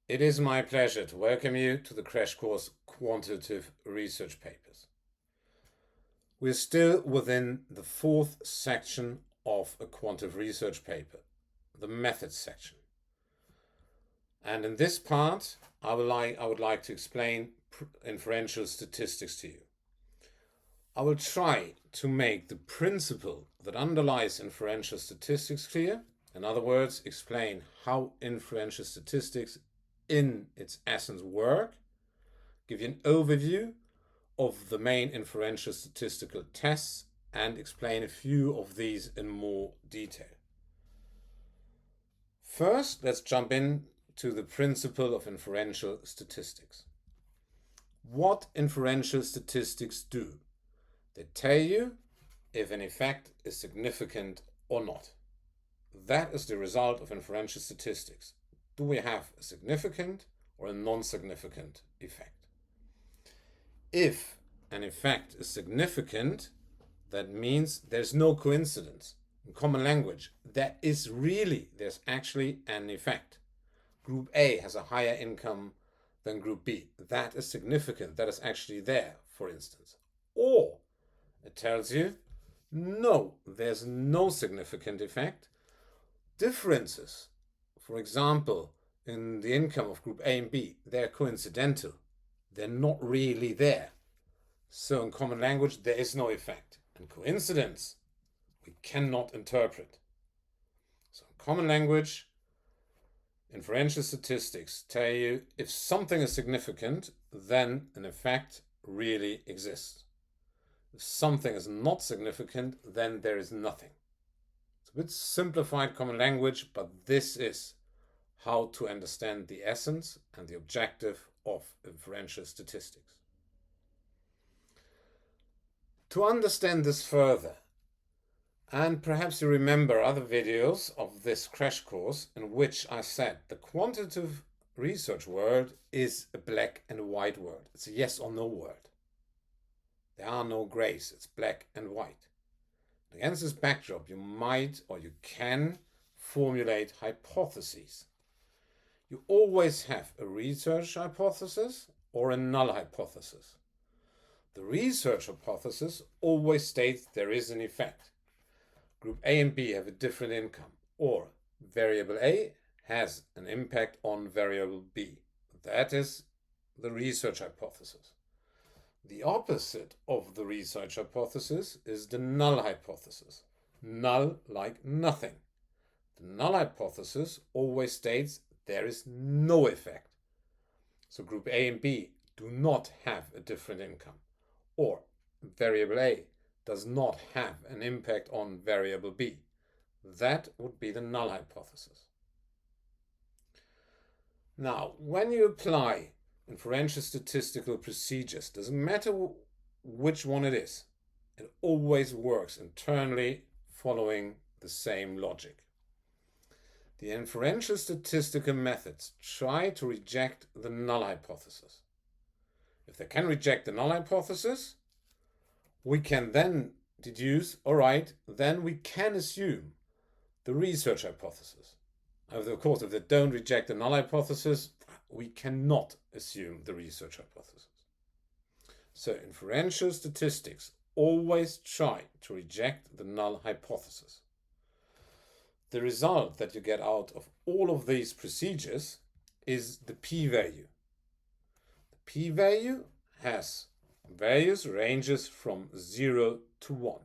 It is my pleasure to welcome you to the crash course Quantitative Research Papers. We're still within the fourth section of a quantitative research paper, the methods section. And in this part, I would like to explain inferential statistics to you. I will try to make the principle that underlies inferential statistics clear. In other words, explain how inferential statistics in its essence work, give you an overview of the main inferential statistical tests, and explain a few of these in more detail. First, let's jump into the principle of inferential statistics. What inferential statistics do? They tell you if an effect is significant or not. That is the result of inferential statistics. Do we have a significant or a non-significant effect? If an effect is significant, that means there's no coincidence. In common language, there's actually an effect. Group A has a higher income than Group B. That is significant. That is actually there, for instance. Or it tells you, no, there's no significant effect. Differences, for example, in the income of Group A and B, they're coincidental. They're not really there. So in common language, there is no effect. And coincidence, we cannot interpret. So in common language, inferential statistics tell you if something is significant, then an effect really exists. If something is not significant, then there is nothing. It's a bit simplified common language, but this is how to understand the essence and the objective of inferential statistics. To understand this further, and perhaps you remember other videos of this crash course in which I said the quantitative research world is a black and white world. It's a yes or no world. There are no grays, it's black and white. Against this backdrop, you might or you can formulate hypotheses. You always have a research hypothesis or a null hypothesis. The research hypothesis always states there is an effect. Group A and B have a different income, or variable A has an impact on variable B. That is the research hypothesis. The opposite of the research hypothesis is the null hypothesis. Null like nothing. The null hypothesis always states there is no effect. So group A and B do not have a different income, or variable A does not have an impact on variable B. That would be the null hypothesis. Now, when you apply inferential statistical procedures, doesn't matter which one it is, it always works internally following the same logic. The inferential statistical methods try to reject the null hypothesis. If they can reject the null hypothesis, we can then deduce, all right, then we can assume the research hypothesis. Of course, if they don't reject the null hypothesis, we cannot assume the research hypothesis. So inferential statistics always try to reject the null hypothesis. The result that you get out of all of these procedures is the p-value. The p-value has values ranges from 0 to 1.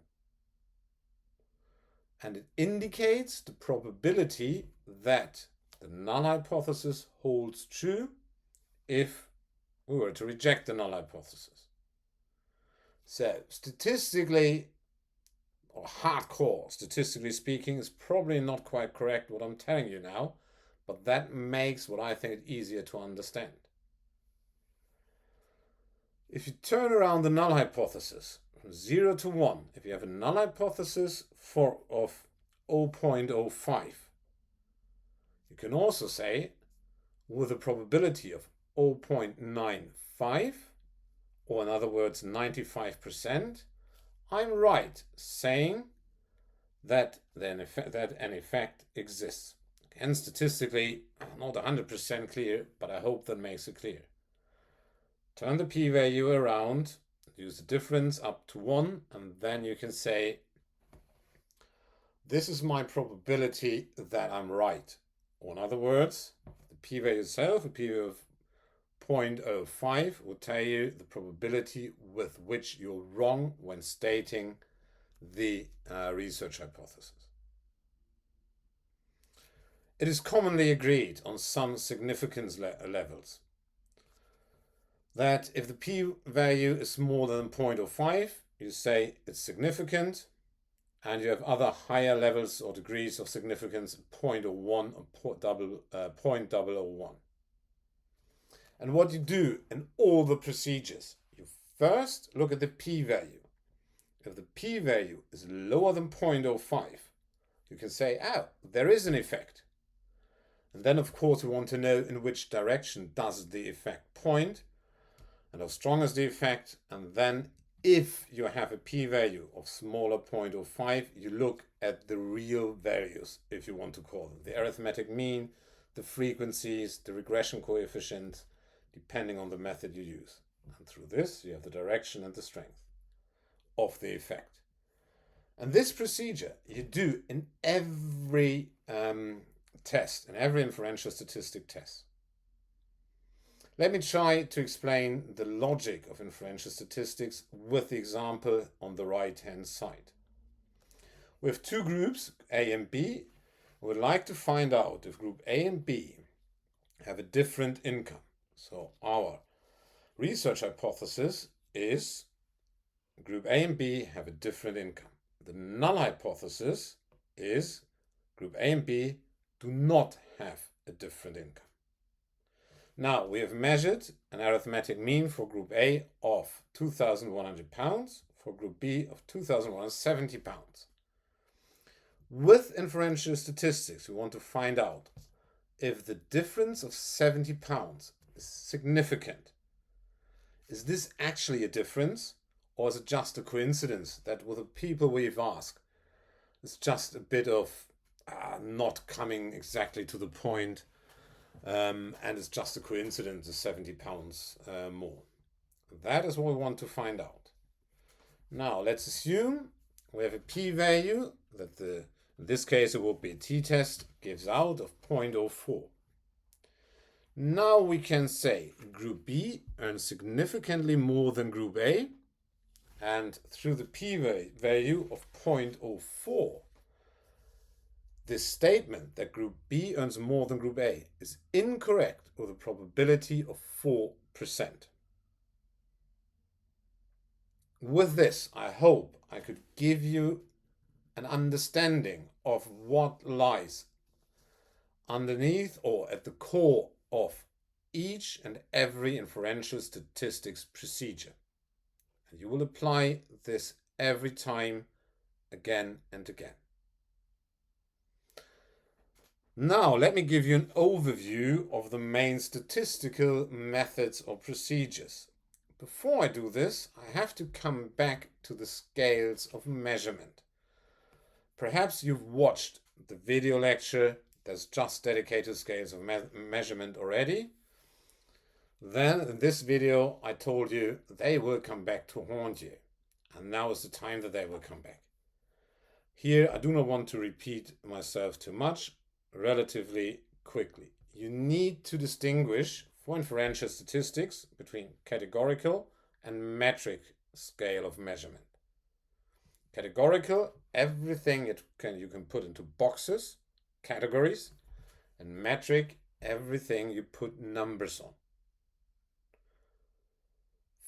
And it indicates the probability that the null hypothesis holds true if we were to reject the null hypothesis. So statistically, or hardcore, statistically speaking, is probably not quite correct what I'm telling you now, but that makes what I think easier to understand. If you turn around the null hypothesis from 0 to 1, if you have a null hypothesis of 0.05, you can also say with a probability of 0.95, or in other words 95%, I'm right saying that an effect exists. And statistically, not 100% clear, but I hope that makes it clear. Turn the p-value around, use the difference up to 1, and then you can say, this is my probability that I'm right. Or in other words, the p-value itself, a p-value of 0.05, will tell you the probability with which you're wrong when stating the research hypothesis. It is commonly agreed on some significance levels that if the p-value is more than 0.05, you say it's significant, and you have other higher levels or degrees of significance, 0.01 or 0.001. And what you do in all the procedures, you first look at the p-value. If the p-value is lower than 0.05, you can say, oh, there is an effect. And then, of course, we want to know in which direction does the effect point, and how strong is the effect. And then if you have a p-value of smaller 0.05, you look at the real values, if you want to call them. The arithmetic mean, the frequencies, the regression coefficients, depending on the method you use. And through this, you have the direction and the strength of the effect. And this procedure you do in every test, in every inferential statistic test. Let me try to explain the logic of inferential statistics with the example on the right-hand side. We have two groups, A and B. We would like to find out if group A and B have a different income. So our research hypothesis is group A and B have a different income. The null hypothesis is group A and B do not have a different income. Now, we have measured an arithmetic mean for group A of £2,100, for group B of £2,170. With inferential statistics, we want to find out if the difference of £70 is significant. Is this actually a difference, or is it just a coincidence that with the people we've asked, it's just a bit of not coming exactly to the point, and it's just a coincidence, the £70 more. That is what we want to find out. Now, let's assume we have a p-value that in this case it will be a t-test, gives out of 0.04. Now we can say group B earns significantly more than group A, and through the p-value of 0.04, this statement that group B earns more than group A is incorrect with a probability of 4%. With this, I hope I could give you an understanding of what lies underneath or at the core of each and every inferential statistics procedure. And you will apply this every time, again and again. Now, let me give you an overview of the main statistical methods or procedures. Before I do this, I have to come back to the scales of measurement. Perhaps you've watched the video lecture that's just dedicated scales of measurement already. Then in this video, I told you they will come back to haunt you. And now is the time that they will come back. Here, I do not want to repeat myself too much. Relatively quickly. You need to distinguish for inferential statistics between categorical and metric scale of measurement. Categorical, everything you can put into boxes, categories, and metric, everything you put numbers on.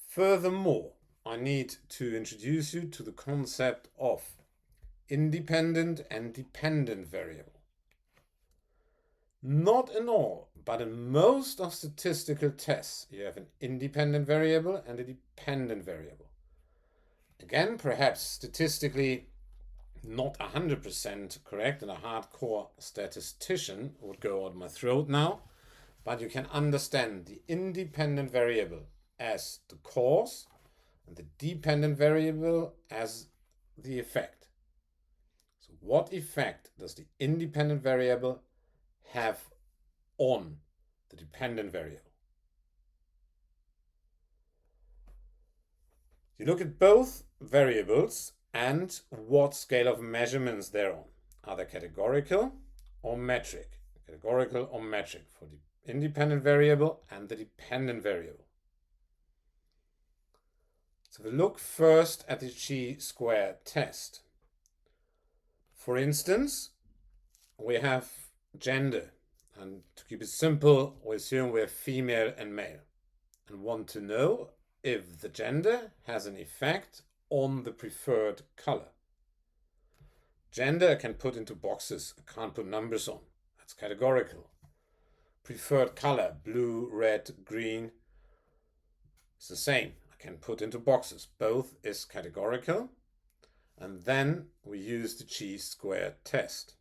Furthermore, I need to introduce you to the concept of independent and dependent variable. Not in all, but in most of statistical tests, you have an independent variable and a dependent variable. Again, perhaps statistically not 100% correct, and a hardcore statistician would go out my throat now, but you can understand the independent variable as the cause and the dependent variable as the effect. So what effect does the independent variable have on the dependent variable. You look at both variables and what scale of measurements they're on. Are they categorical or metric? Categorical or metric for the independent variable and the dependent variable. So we look first at the chi-square test. For instance, we have gender, and to keep it simple, we assume we have female and male, and want to know if the gender has an effect on the preferred color. Gender I can put into boxes, I can't put numbers on. That's categorical. Preferred color, blue, red, green, it's the same. I can put into boxes. Both is categorical. And then we use the chi-square test.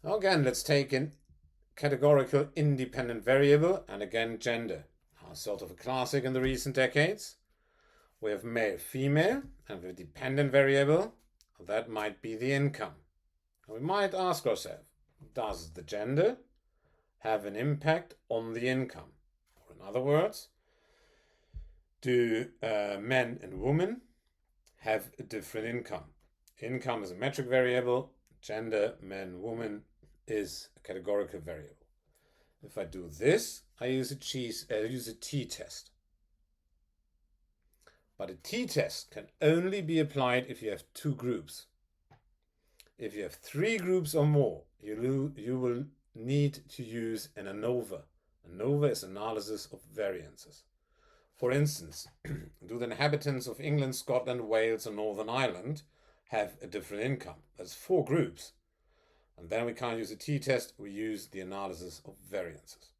Again, let's take a categorical independent variable and again gender. Sort of a classic in the recent decades. We have male, female, and the dependent variable, that might be the income. And we might ask ourselves, does the gender have an impact on the income? Or in other words, do men and women have a different income? Income is a metric variable, gender, men, woman is a categorical variable. If I do this, I use a t-test. But a t-test can only be applied if you have two groups. If you have three groups or more, you will need to use an ANOVA. ANOVA is analysis of variances. For instance, do the inhabitants of England, Scotland, Wales, and Northern Ireland have a different income? That's four groups. And then we can't use a t-test, we use the analysis of variances.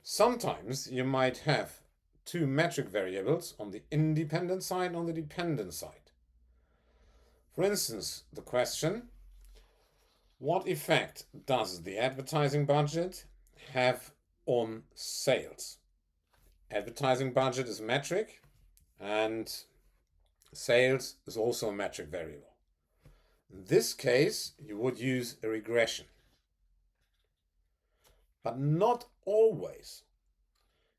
Sometimes you might have two metric variables on the independent side and on the dependent side. For instance, the question, what effect does the advertising budget have on sales? Advertising budget is metric and sales is also a metric variable. In this case, you would use a regression. But not always.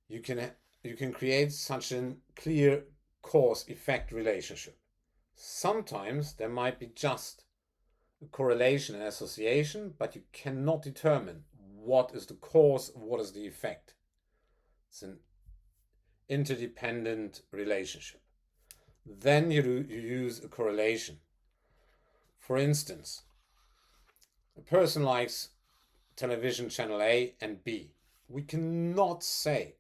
You can create such a clear cause-effect relationship. Sometimes there might be just a correlation and association, but you cannot determine what is the cause, what is the effect. It's an interdependent relationship. Then you use a correlation. For instance, a person likes television channel A and B. We cannot say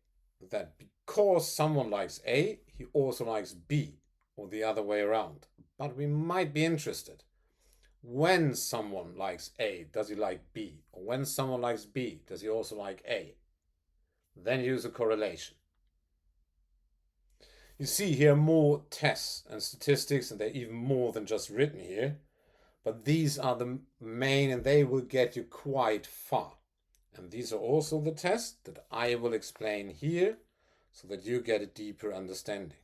that because someone likes A, he also likes B, or the other way around. But we might be interested. When someone likes A, does he like B? Or when someone likes B, does he also like A? Then use a correlation. You see here more tests and statistics, and they're even more than just written here. But these are the main, and they will get you quite far. And these are also the tests that I will explain here so that you get a deeper understanding.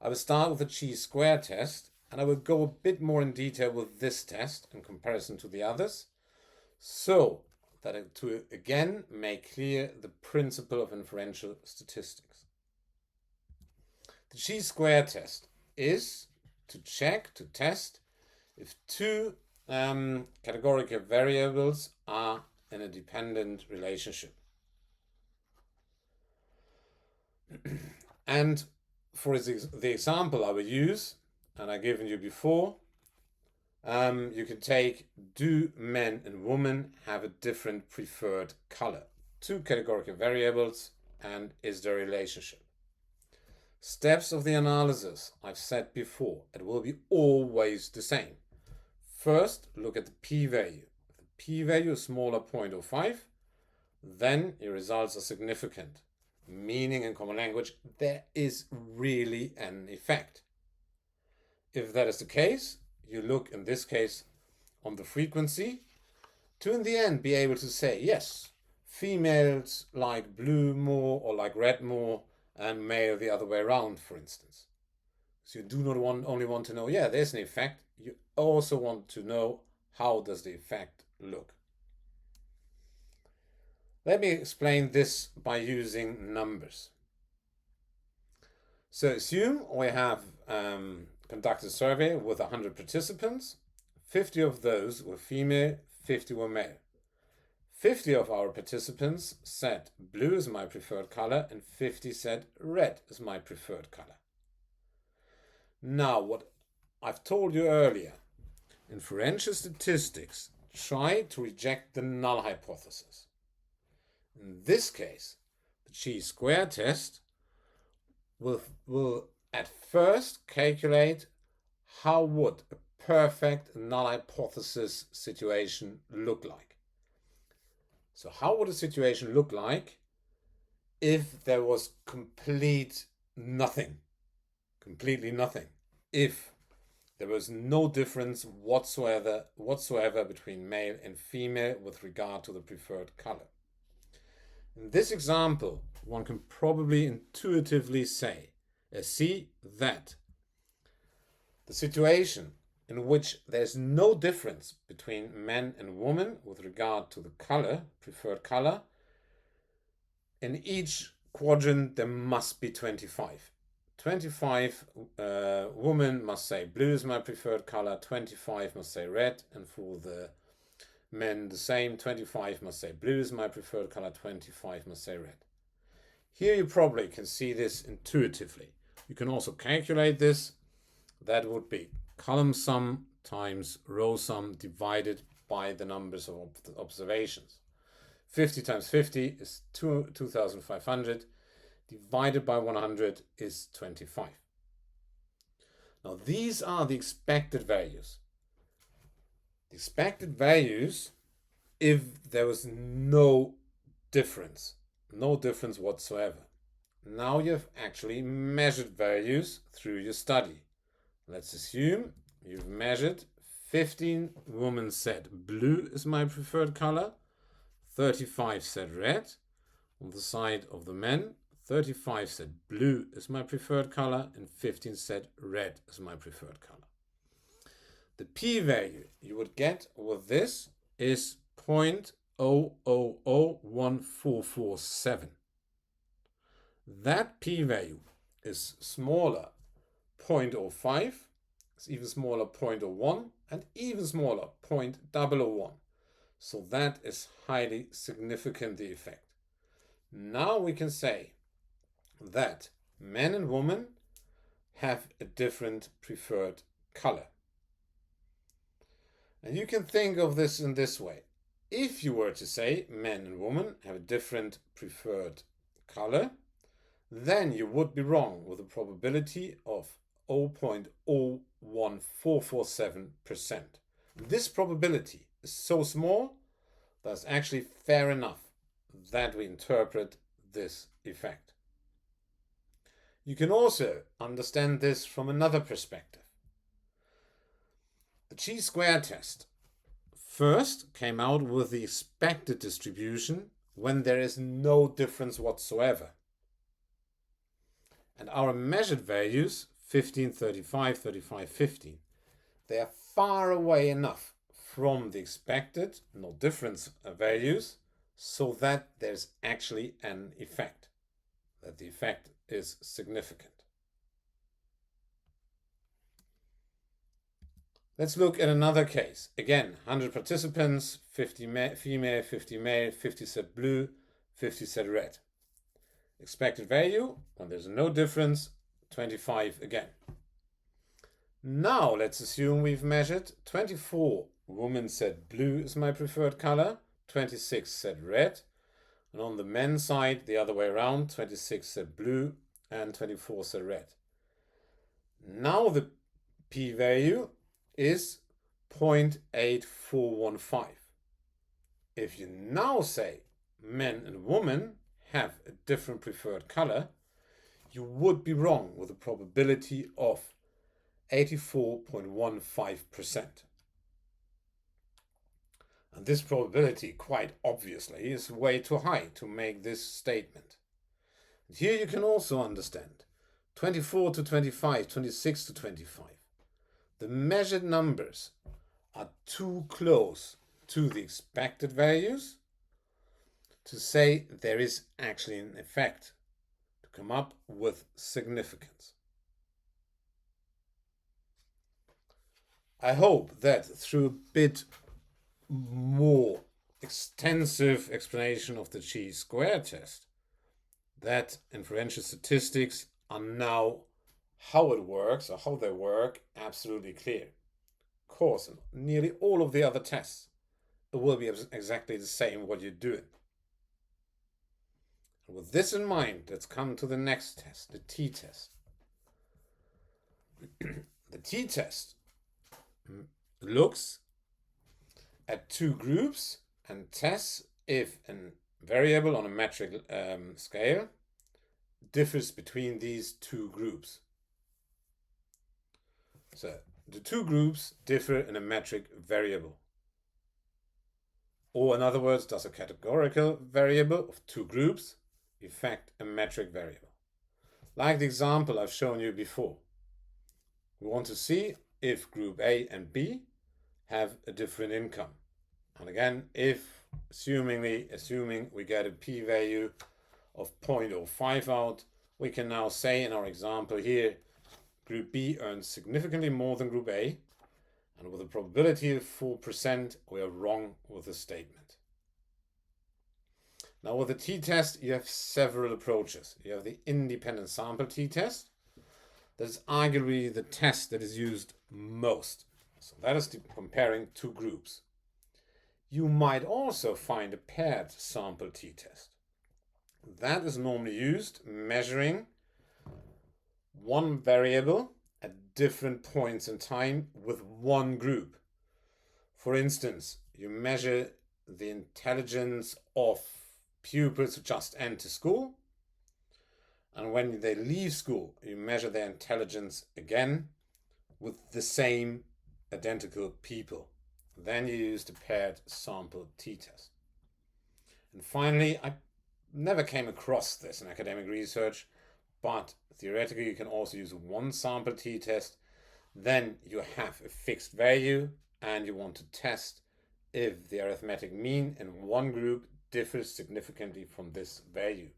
I will start with the chi-square test, and I will go a bit more in detail with this test in comparison to the others, so that to again make clear the principle of inferential statistics. The chi-square test is to test if two categorical variables are in a dependent relationship. And for the example I will use, and I've given you before, you can take, do men and women have a different preferred color? Two categorical variables, and is there a relationship? Steps of the analysis, I've said before, it will be always the same. First, look at the p-value. If the p-value is smaller 0.05, then your results are significant, meaning in common language, there is really an effect. If that is the case, you look in this case on the frequency to in the end be able to say, yes, females like blue more or like red more, and male the other way around, for instance. So you do not only want to know, yeah, there's an effect, you also want to know how does the effect look. Let me explain this by using numbers. So assume we have conducted a survey with 100 participants. 50 of those were female, 50 were male. 50 of our participants said blue is my preferred color and 50 said red is my preferred color. Now, what I've told you earlier, inferential statistics try to reject the null hypothesis. In this case, the chi-square test will at first calculate how would a perfect null hypothesis situation look like. So how would a situation look like if there was completely nothing? If there was no difference whatsoever between male and female with regard to the preferred color. In this example, one can probably intuitively see that the situation in which there's no difference between men and women with regard to the color, preferred color, in each quadrant there must be 25. 25 women must say blue is my preferred color, 25 must say red, and for the men the same, 25 must say blue is my preferred color, 25 must say red. Here you probably can see this intuitively. You can also calculate this. That would be column sum times row sum divided by the numbers of observations. 50 times 50 is 2,500. Divided by 100 is 25. Now these are the expected values. The expected values if there was no difference whatsoever. Now you've actually measured values through your study. Let's assume you've measured 15 women said blue is my preferred color, 35 said red. On the side of the men, 35 said blue is my preferred color and 15 said red is my preferred color. The p-value you would get with this is 0.000147. That p-value is smaller 0.05, it's even smaller 0.01, and even smaller 0.001. So that is highly significant, the effect. Now we can say that men and women have a different preferred color. And you can think of this in this way. If you were to say men and women have a different preferred color, then you would be wrong with a probability of 0.01447%. This probability is so small that it's actually fair enough that we interpret this effect. You can also understand this from another perspective. The chi-square test first came out with the expected distribution when there is no difference whatsoever. And our measured values, 15, 35, 35, 15, they are far away enough from the expected no difference values so that there's actually an effect, that the effect is significant. Let's look at another case. Again, 100 participants, 50 female, 50 male, 50 said blue, 50 said red. Expected value, when there's no difference, 25 again. Now let's assume we've measured 24 women said blue is my preferred color, 26 said red, and on the men's side the other way around, 26 said blue and 24 said red. Now the p-value is 0.8415. If you now say men and women have a different preferred color, you would be wrong with a probability of 84.15%. And this probability, quite obviously, is way too high to make this statement. And here you can also understand 24 to 25, 26 to 25. the measured numbers are too close to the expected values to say there is actually an effect, to come up with significance. I hope that through a bit more extensive explanation of the chi-square test, that inferential statistics are now how it works or how they work absolutely clear. Of course, in nearly all of the other tests, it will be exactly the same what you're doing. And with this in mind, let's come to the next test, the t-test. The t-test looks at two groups and tests if a variable on a metric scale differs between these two groups. So the two groups differ in a metric variable. Or in other words, does a categorical variable of two groups affect a metric variable? Like the example I've shown you before. We want to see if group A and B have a different income. And again, if assuming we get a p-value of 0.05 out, we can now say in our example here, group B earns significantly more than group A, and with a probability of 4%, we are wrong with the statement. Now with the t-test, you have several approaches. You have the independent sample t-test. That is arguably the test that is used most. So that is comparing two groups. You might also find a paired sample t-test. That is normally used measuring one variable at different points in time with one group. For instance, you measure the intelligence of pupils who just enter school, and when they leave school, you measure their intelligence again with the same identical people. Then you use the paired sample t-test. And finally, I never came across this in academic research, but theoretically you can also use one sample t-test. Then you have a fixed value and you want to test if the arithmetic mean in one group differs significantly from this value.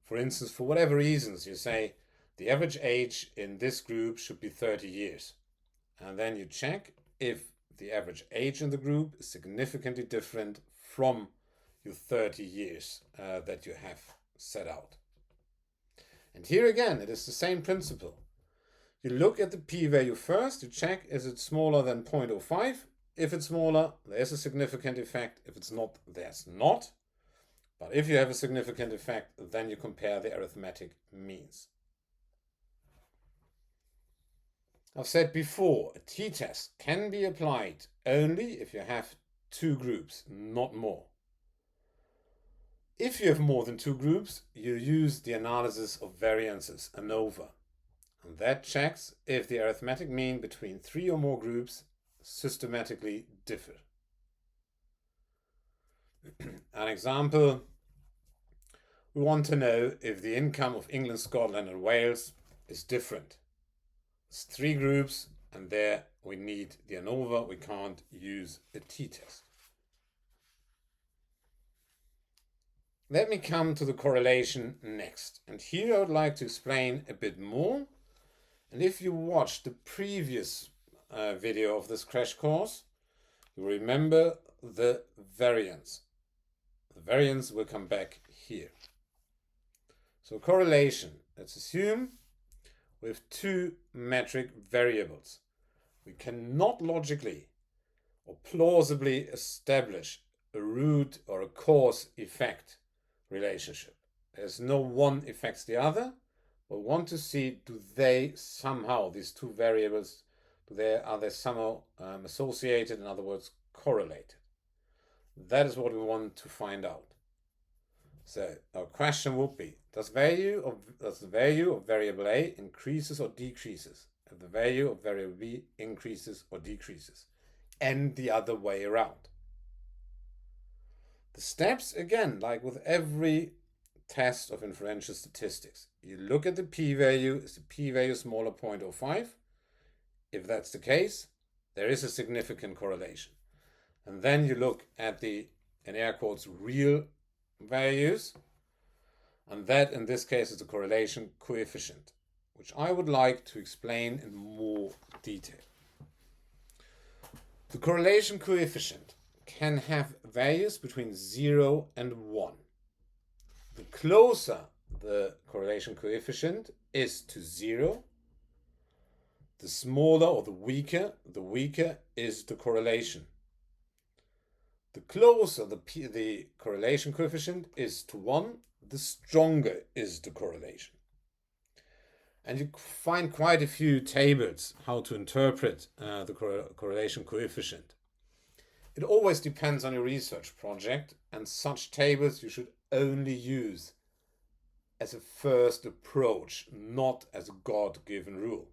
For instance, for whatever reasons, you say the average age in this group should be 30 years. And then you check if the average age in the group is significantly different from your 30 years that you have set out. And here again, it is the same principle. You look at the p-value first, you check is it smaller than 0.05. If it's smaller, there's a significant effect. If it's not, there's not. But if you have a significant effect, then you compare the arithmetic means. I've said before, a t-test can be applied only if you have two groups, not more. If you have more than two groups, you use the analysis of variances, ANOVA. And that checks if the arithmetic mean between three or more groups systematically differ. An example, we want to know if the income of England, Scotland and Wales is different. It's three groups, and there we need the ANOVA. We can't use a t-test. Let me come to the correlation next. And here I would like to explain a bit more. And if you watched the previous video of this crash course, you remember the variance. The variance will come back here. So correlation, let's assume we have two metric variables. We cannot logically or plausibly establish a root or a cause effect relationship. There's no one affects the other. We want to see, do they somehow, these two variables, are they somehow associated, in other words, correlated? That is what we want to find out. So our question would be, does the value of variable A increases or decreases if the value of variable B increases or decreases, and the other way around? The steps, again, like with every test of inferential statistics, you look at the p-value. Is the p-value smaller 0.05? If that's the case, there is a significant correlation. And then you look at the, in air quotes, real values, and that in this case is the correlation coefficient, which I would like to explain in more detail. The correlation coefficient can have values between 0 and 1. The closer the correlation coefficient is to 0, the smaller or the weaker is the correlation. The closer the correlation coefficient is to 1, the stronger is the correlation. And you find quite a few tables how to interpret the correlation coefficient. It always depends on your research project, and such tables you should only use as a first approach, not as a God-given rule.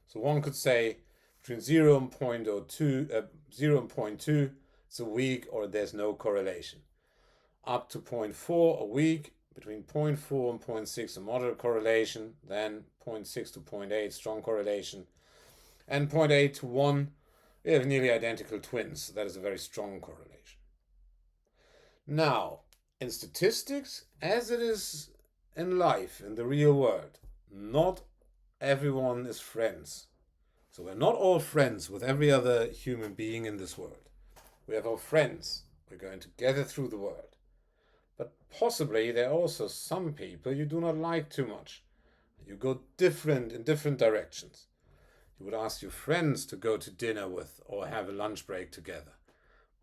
So one could say between 0 and 0.2, it's a weak or there's no correlation. Up to 0.4, a weak. Between 0.4 and 0.6, a moderate correlation. Then 0.6 to 0.8, strong correlation. And 0.8 to 1, we have nearly identical twins. So that is a very strong correlation. Now, in statistics, as it is in life, in the real world, not everyone is friends. So we're not all friends with every other human being in this world. We have our friends. We're going together through the world. But possibly there are also some people you do not like too much. You go in different directions. You would ask your friends to go to dinner with or have a lunch break together.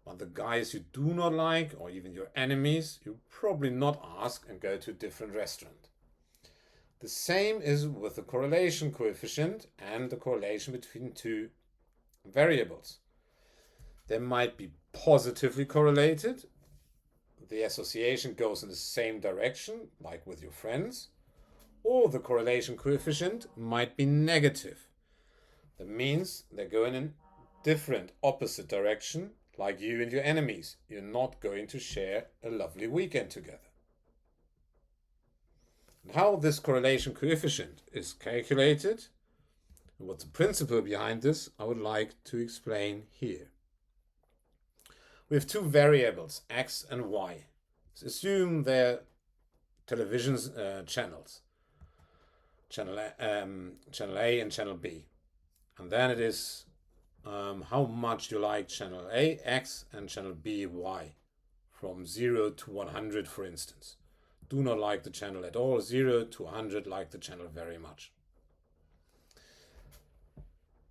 But the guys you do not like, or even your enemies, you probably not ask and go to a different restaurant. The same is with the correlation coefficient and the correlation between two variables. They might be positively correlated. The association goes in the same direction, like with your friends, or the correlation coefficient might be negative. That means they're going in different, opposite direction, like you and your enemies. You're not going to share a lovely weekend together. And how this correlation coefficient is calculated, and what's the principle behind this, I would like to explain here. We have two variables, x and y. Let's assume they're television channels, channel A and channel B. And then it is how much you like channel A, x, and channel B, y, from 0 to 100, for instance. Do not like the channel at all. 0 to 100, like the channel very much.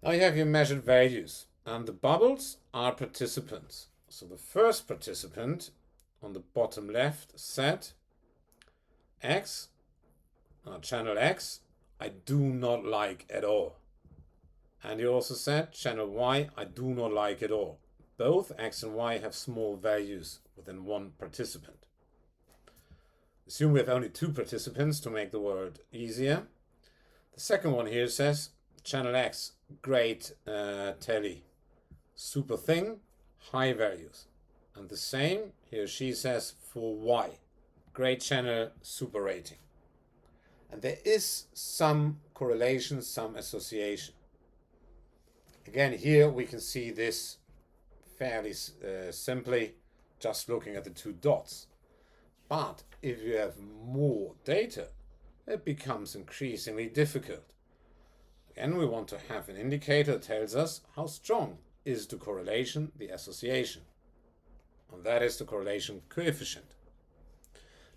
Now you have your measured values, and the bubbles are participants. So the first participant on the bottom left said X, channel X, I do not like at all. And he also said channel Y, I do not like at all. Both X and Y have small values within one participant. Assume we have only two participants to make the word easier. The second one here says channel X, great telly, super thing, high values. And the same, he or she says for Y, great channel, super rating. And there is some correlation, some association. Again, here we can see this fairly simply just looking at the two dots. But if you have more data, it becomes increasingly difficult. Again, we want to have an indicator that tells us how strong is the correlation, the association. And that is the correlation coefficient.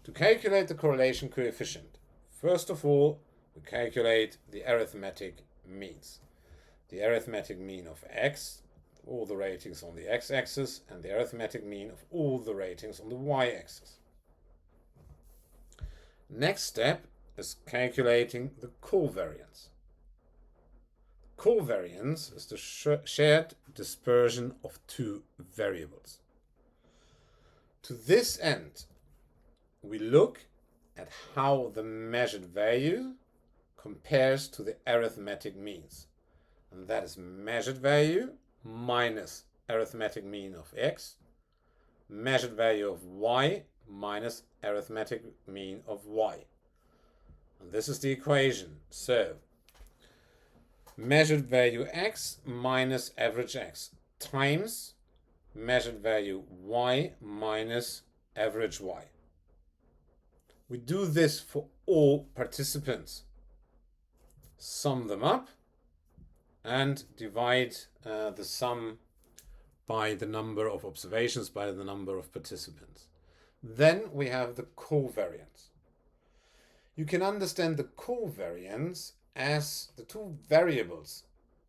To calculate the correlation coefficient, first of all, we calculate the arithmetic means. The arithmetic mean of x, all the ratings on the x-axis, and the arithmetic mean of all the ratings on the y-axis. Next step is calculating the covariance. Covariance is the shared dispersion of two variables. To this end, we look at how the measured value compares to the arithmetic means. And that is measured value minus arithmetic mean of x, measured value of y minus arithmetic mean of y. And this is the equation. So measured value x minus average x times measured value y minus average y. We do this for all participants. Sum them up and divide the sum by the number of observations, by the number of participants. Then we have the covariance. You can understand the covariance as the two variables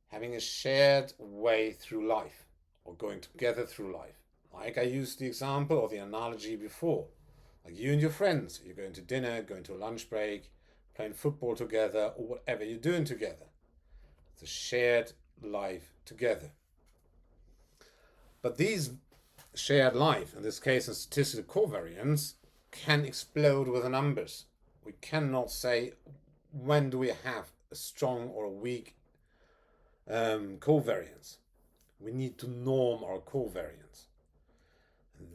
having a shared way through life or going together through life. Like I used the example or the analogy before. Like you and your friends, you're going to dinner, going to a lunch break, playing football together, or whatever you're doing together. It's a shared life together. But these shared life, in this case in statistical covariance, can explode with the numbers. We cannot say when do we have a strong or a weak covariance. We need to norm our covariance.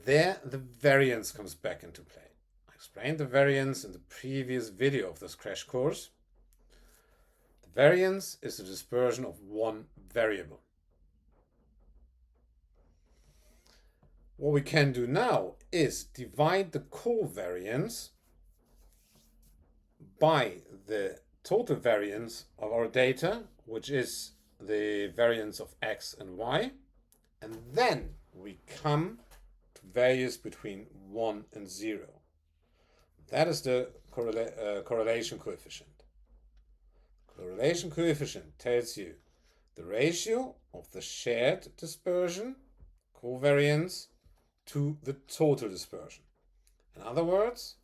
There the variance comes back into play. I explained the variance in the previous video of this crash course. The variance is the dispersion of one variable. What we can do now is divide the covariance by the total variance of our data, which is the variance of x and y, and then we come to values between 1 and 0. That is the correlation coefficient. Correlation coefficient tells you the ratio of the shared dispersion, covariance, to the total dispersion. In other words,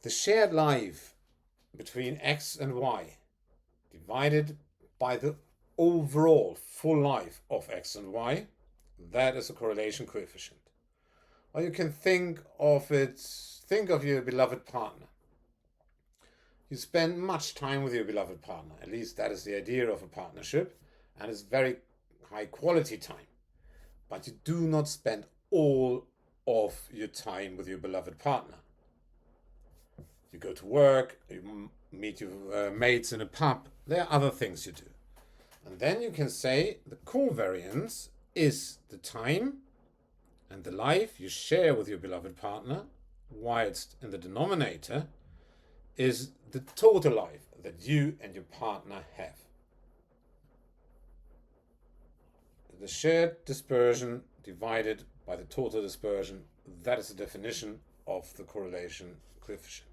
the shared life between x and y divided by the overall full life of x and y, that is a correlation coefficient. Or you can think of your beloved partner. You spend much time with your beloved partner, at least that is the idea of a partnership, and it's very high quality time. But you do not spend all of your time with your beloved partner. You go to work, you meet your mates in a pub, there are other things you do. And then you can say the covariance is the time and the life you share with your beloved partner, whilst in the denominator is the total life that you and your partner have. The shared dispersion divided by the total dispersion, that is the definition of the correlation coefficient.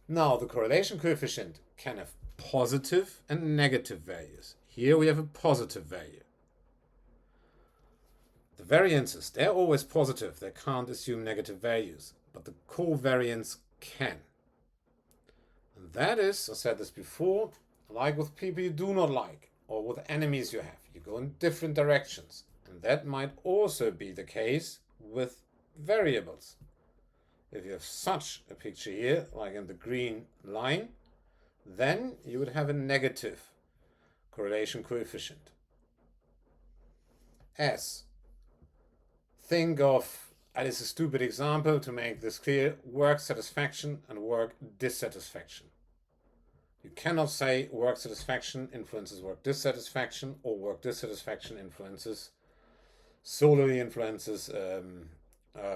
Now, the correlation coefficient can have positive and negative values. Here we have a positive value. The variances, they're always positive. They can't assume negative values, but the covariance can. And that is, I said this before, like with people you do not like or with enemies you have. You go in different directions. And that might also be the case with variables. If you have such a picture here, like in the green line, then you would have a negative correlation coefficient. S. Think of, and it's a stupid example to make this clear, work satisfaction and work dissatisfaction. You cannot say work satisfaction influences work dissatisfaction, or work dissatisfaction solely influences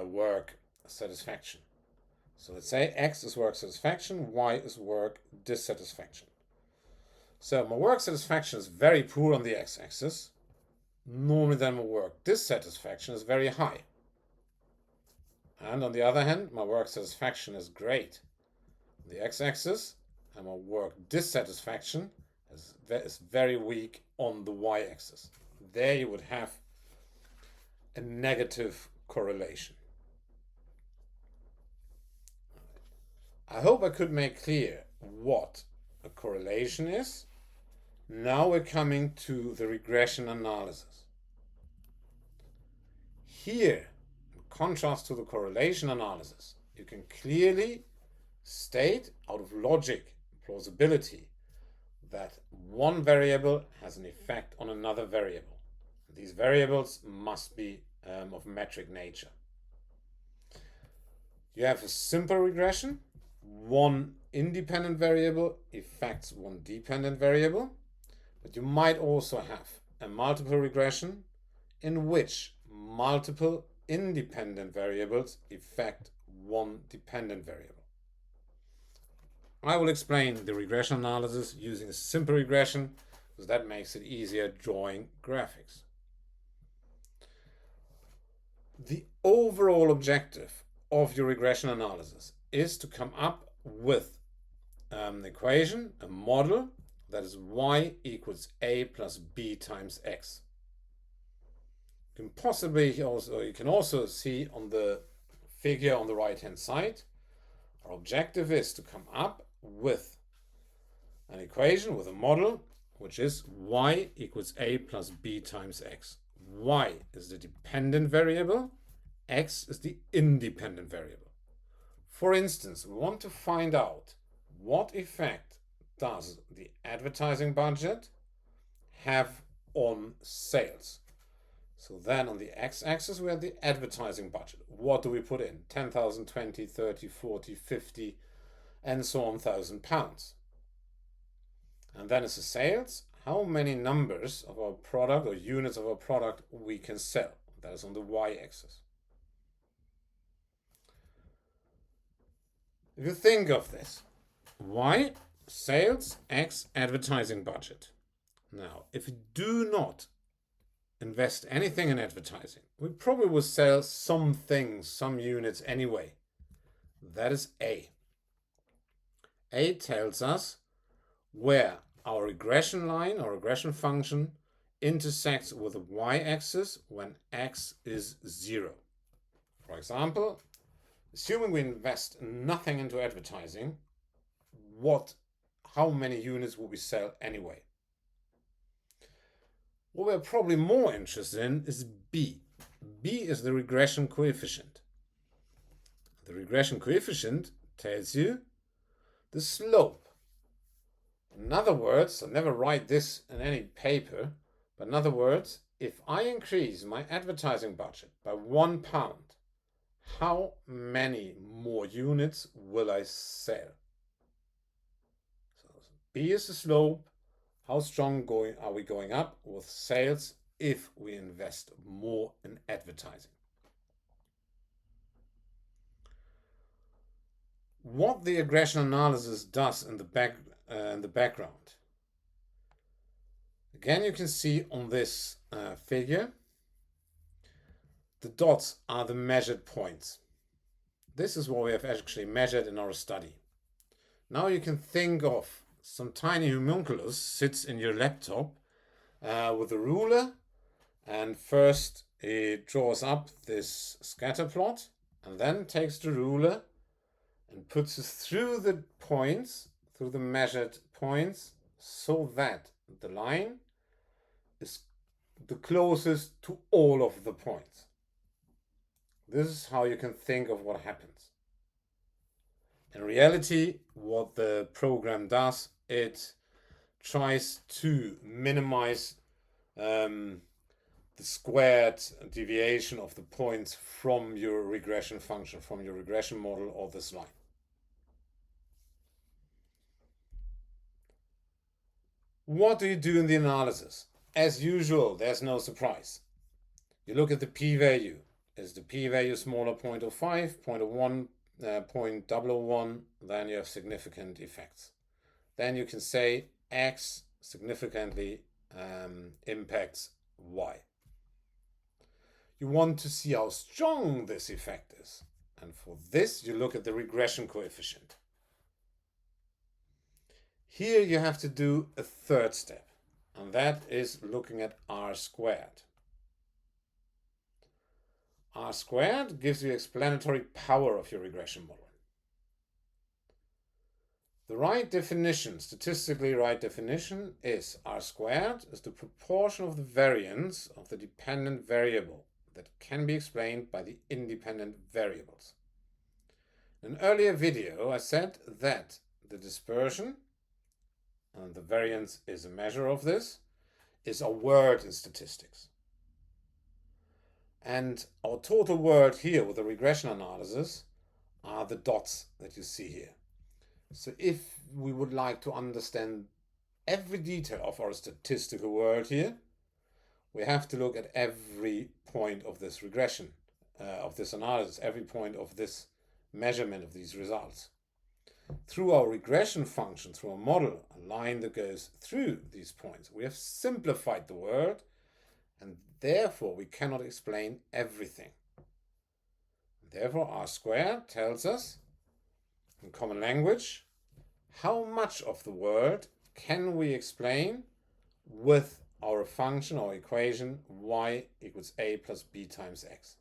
work satisfaction. So let's say X is work satisfaction, Y is work dissatisfaction. So my work satisfaction is very poor on the x-axis. Normally then my work dissatisfaction is very high. And on the other hand, my work satisfaction is great on the x-axis, and my work dissatisfaction is very weak on the y-axis. There you would have a negative correlation. I hope I could make clear what a correlation is. Now we're coming to the regression analysis. Here, in contrast to the correlation analysis, you can clearly state out of logic, plausibility, that one variable has an effect on another variable. These variables must be of metric nature. You have a simple regression, one independent variable affects one dependent variable, but you might also have a multiple regression in which multiple independent variables affect one dependent variable. I will explain the regression analysis using a simple regression because that makes it easier drawing graphics. The overall objective of your regression analysis is to come up with an equation, a model that is y equals a plus b times x. You can also see on the figure on the right hand side, our objective is to come up with an equation with a model which is y equals a plus b times x. Y is the dependent variable, x is the independent variable. For instance, we want to find out what effect does the advertising budget have on sales. So then on the x-axis we have the advertising budget. What do we put in? 10,000, 20, 30, 40, 50 and so on thousand pounds. And then as the sales, how many numbers of our product or units of our product we can sell. That is on the y-axis. If you think of this, y, sales, x, advertising budget. Now, if we do not invest anything in advertising, we probably will sell some things, some units anyway. That is A. A tells us where our regression line, our regression function, intersects with the y-axis when x is 0. For example, assuming we invest nothing into advertising, how many units will we sell anyway? What we're probably more interested in is B. B is the regression coefficient. The regression coefficient tells you the slope. In other words, so never write this in any paper, but in other words, if I increase my advertising budget by £1, how many more units will I sell? So B is the slope. How strong are we going up with sales if we invest more in advertising? What the regression analysis does in the background. Again, you can see on this figure, the dots are the measured points. This is what we have actually measured in our study. Now you can think of some tiny homunculus sits in your laptop with a ruler, and first it draws up this scatter plot and then takes the ruler and puts it through the points, through the measured points, so that the line is the closest to all of the points. This is how you can think of what happens. In reality, what the program does, it tries to minimize the squared deviation of the points from your regression function, from your regression model or this line. What do you do in the analysis? As usual, there's no surprise. You look at the p-value. Is the p-value smaller 0.05, 0.01, 0.001, then you have significant effects. Then you can say X significantly impacts Y. You want to see how strong this effect is. And for this, you look at the regression coefficient. Here you have to do a third step, and that is looking at R squared. R squared gives you explanatory power of your regression model. The right definition, statistically right definition, is R squared is the proportion of the variance of the dependent variable that can be explained by the independent variables. In an earlier video, I said that the dispersion, and the variance is a measure of this, is a word in statistics. And our total word here with the regression analysis are the dots that you see here. So if we would like to understand every detail of our statistical world here, we have to look at every point of this regression, of this analysis, every point of this measurement of these results. Through our regression function, through a model, a line that goes through these points, we have simplified the world, and therefore we cannot explain everything. Therefore, R squared tells us, in common language, how much of the world can we explain with our function or equation y equals a plus b times x.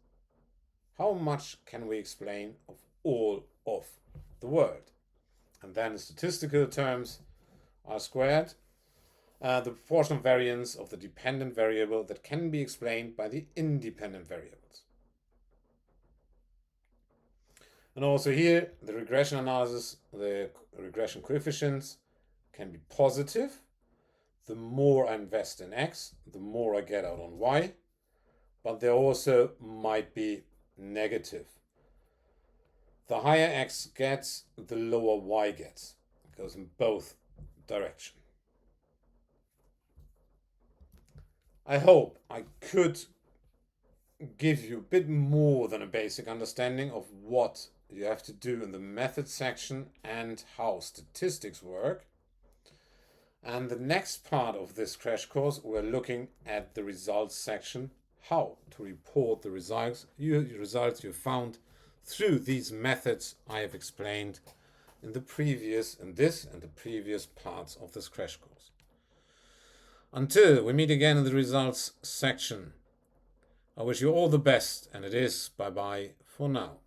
How much can we explain of all of the world? And then in statistical terms, R squared, the proportional variance of the dependent variable that can be explained by the independent variables. And also here, the regression analysis, the regression coefficients can be positive. The more I invest in x, the more I get out on y. But they also might be negative. The higher x gets, the lower y gets. It goes in both directions. I hope I could give you a bit more than a basic understanding of what you have to do in the method section and how statistics work. And the next part of this crash course, we're looking at the results section, how to report the results you found through these methods I have explained in the previous parts of this crash course. Until we meet again in the results section, I wish you all the best, and it is bye-bye for now.